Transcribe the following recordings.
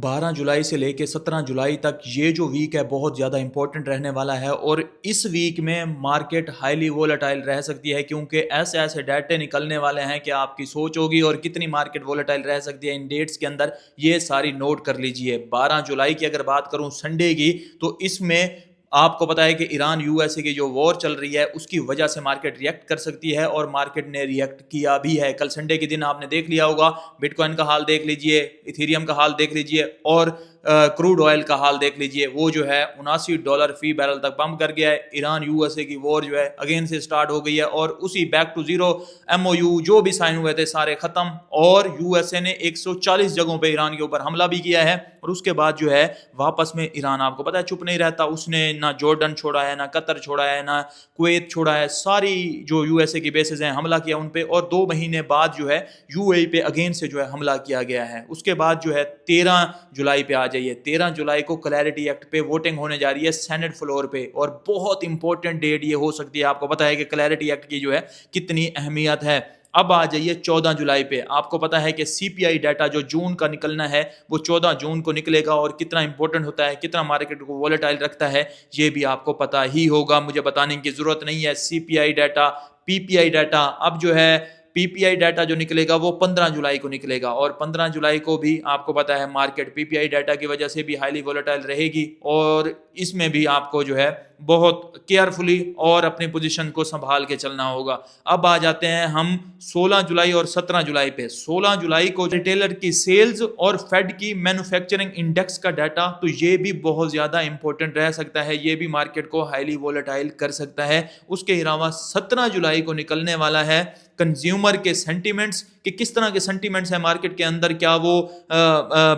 12 जुलाई से लेके 17 जुलाई तक ये जो वीक है बहुत ज़्यादा इंपॉर्टेंट रहने वाला है और इस वीक में मार्केट हाईली वोलेटाइल रह सकती है क्योंकि ऐसे ऐसे डाटे निकलने वाले हैं कि आपकी सोच होगी और कितनी मार्केट वोलेटाइल रह सकती है इन डेट्स के अंदर ये सारी नोट कर लीजिए। 12 जुलाई की अगर बात करूं संडे की, तो इसमें आपको पता है कि ईरान यूएसए की जो वॉर चल रही है उसकी वजह से मार्केट रिएक्ट कर सकती है और मार्केट ने रिएक्ट किया भी है। कल संडे के दिन आपने देख लिया होगा, बिटकॉइन का हाल देख लीजिए, इथेरियम का हाल देख लीजिए और क्रूड ऑयल का हाल देख लीजिए। वो जो है $79 फी बैरल तक पंप कर गया है। ईरान यूएसए की वॉर जो है अगेन से स्टार्ट हो गई है और उसी बैक टू जीरो एमओयू जो भी साइन हुए थे सारे खत्म और यूएसए ने 140 जगहों पे ईरान के ऊपर हमला भी किया है। और उसके बाद जो है वापस में ईरान, आपको पता है, चुप नहीं रहता। उसने ना जॉर्डन छोड़ा है, ना कतर छोड़ा है, ना कुवैत छोड़ा है, सारी जो यूएसए की बेसेस हैं हमला किया उन पे। और 2 महीने बाद जो है यूएई पे अगेन से जो है हमला किया गया है। उसके बाद जो है 13 जुलाई पे आ जाइए, 13 जुलाई को क्लैरिटी एक्ट पे वोटिंग होने जा रही है सेनेट फ्लोर पे और बहुत इंपॉर्टेंट डेट ये हो सकती है। आपको पता है कि क्लैरिटी एक्ट की जो है कितनी अहमियत है। अब आ जाइए 14 जुलाई पे, आपको पता है कि सीपीआई डाटा जो जून का निकलना है वो 14 जून को निकलेगा और कितना इंपॉर्टेंट होता है, कितना मार्केट को वोलेटाइल रखता है, ये भी आपको पता ही होगा, मुझे बताने की जरूरत नहीं है। सीपीआई डाटा, पीपीआई डाटा, अब जो है पीपीआई डाटा जो निकलेगा वो 15 जुलाई को निकलेगा और 15 जुलाई को भी आपको पता है मार्केट पीपीआई डाटा की वजह से भी हाईली वोलेटाइल रहेगी और इसमें भी आपको जो है बहुत केयरफुली और अपनी पोजीशन को संभाल के चलना होगा। अब आ जाते हैं हम 16 जुलाई और 17 जुलाई पे। 16 जुलाई को रिटेलर की सेल्स और फेड की मैन्युफैक्चरिंग इंडेक्स का डाटा, तो ये भी बहुत ज्यादा इंपॉर्टेंट रह सकता है, ये भी मार्केट को हाईली वोलेटाइल कर सकता है। उसके अलावा 17 जुलाई को निकलने वाला है कंज्यूमर के सेंटिमेंट्स, कि किस तरह के सेंटिमेंट्स है मार्केट के अंदर, क्या वो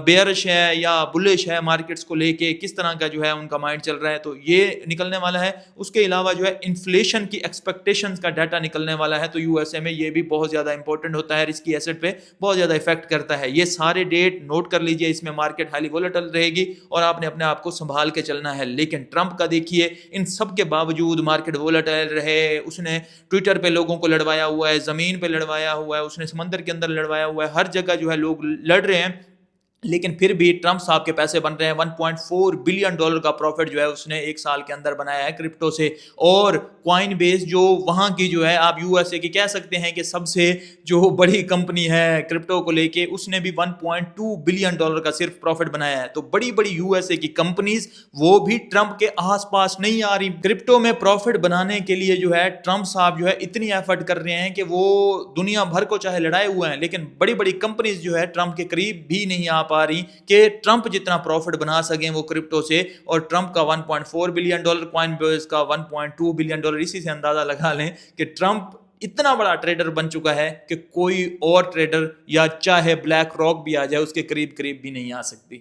बेयरिश है या बुलिश है मार्केट्स को लेके, किस तरह का जो है उनका माइंड चल रहा है, तो ये निकलने वाला है। उसके अलावा जो है इन्फ्लेशन की एक्सपेक्टेशंस का डाटा निकलने वाला है, तो यूएसए में ये भी बहुत ज्यादा इंपॉर्टेंट होता है, रिस्की एसेट पे बहुत ज्यादा इफेक्ट करता है। ये सारे डेट नोट कर लीजिए, इसमें मार्केट हाईली वोलेटाइल रहेगी और आपने अपने आप को संभाल के चलना है। लेकिन ट्रंप का देखिए, इन सब के बावजूद मार्केट वोलेटाइल रहे, उसने ट्विटर पे लोगों को लड़वाया हुआ है, जमीन पे लड़वाया हुआ है, उसने समंदर के अंदर लड़वाया हुआ है, हर जगह जो है लोग लड़ रहे हैं, लेकिन फिर भी ट्रंप साहब के पैसे बन रहे हैं। $1.4 बिलियन का प्रॉफिट जो है उसने एक साल के अंदर बनाया है क्रिप्टो से। और कॉइन बेस जो वहां की जो है आप यूएसए की कह सकते हैं कि सबसे जो बड़ी कंपनी है क्रिप्टो को लेके, उसने भी $1.2 बिलियन का सिर्फ प्रॉफिट बनाया है। तो बड़ी बड़ी यूएसए की कंपनीज वो भी ट्रंप के आसपास नहीं आ रही। क्रिप्टो में प्रॉफिट बनाने के लिए जो है ट्रंप साहब जो है इतनी एफर्ट कर रहे हैं कि वो दुनिया भर को चाहे लड़ाए हुए हैं, लेकिन बड़ी बड़ी कंपनीज जो है ट्रंप के करीब भी नहीं आ पा रही कि ट्रंप जितना प्रॉफिट बना सकें वो क्रिप्टो से। और ट्रंप का $1.4 बिलियन, कॉइन बेस का $1.2 बिलियन, इसी से अंदाजा लगा लें कि ट्रंप इतना बड़ा ट्रेडर बन चुका है कि कोई और ट्रेडर या चाहे ब्लैक रॉक भी आ जाए उसके करीब करीब भी नहीं आ सकती।